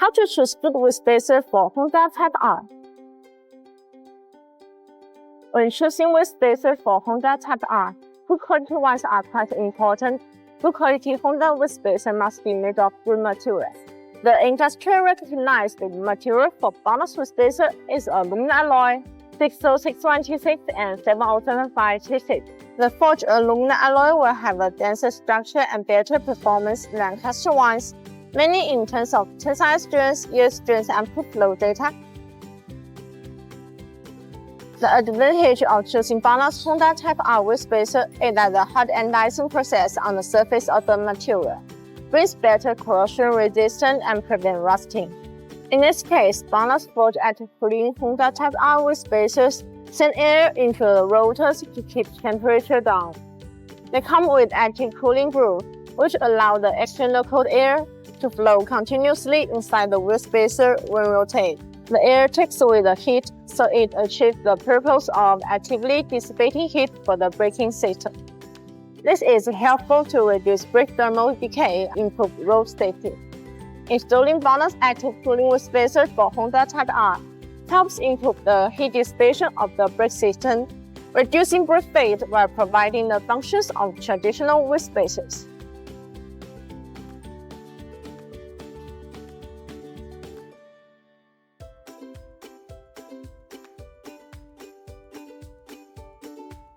How to choose good wheel spacer for Honda Type-R? When choosing wheel spacer for Honda Type-R, good quality ones are quite important. Good quality Honda wheel spacer must be made of good materials. The industry recognized material for BONOSS wheel spacer is aluminum alloy 60626 and 70756. The forged aluminum alloy will have a denser structure and better performance than cast ones, mainly in terms of tensile strength, yield strength, and proof flow data. The advantage of choosing BONOSS Honda Type-R wheel spacer is that the hot anodizing process on the surface of the material brings better corrosion resistance and prevent rusting. In this case, BONOSS forged active cooling Honda Type-R wheel spacers send air into the rotors to keep temperature down. They come with active cooling groove, which allow the external cold air to flow continuously inside the wheel spacer when rotated. The air takes away the heat, so it achieves the purpose of actively dissipating heat for the braking system. This is helpful to reduce brake thermal decay and improve road safety. Installing BONOSS active cooling wheel spacers for Honda Type-R helps improve the heat dissipation of the brake system, reducing brake fade while providing the functions of traditional wheel spacers.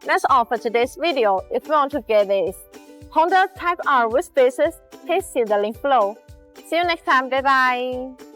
That's all for today's video. If you want to get this Honda Type-R wheel spacers, please see the link below. See you next time. Bye bye.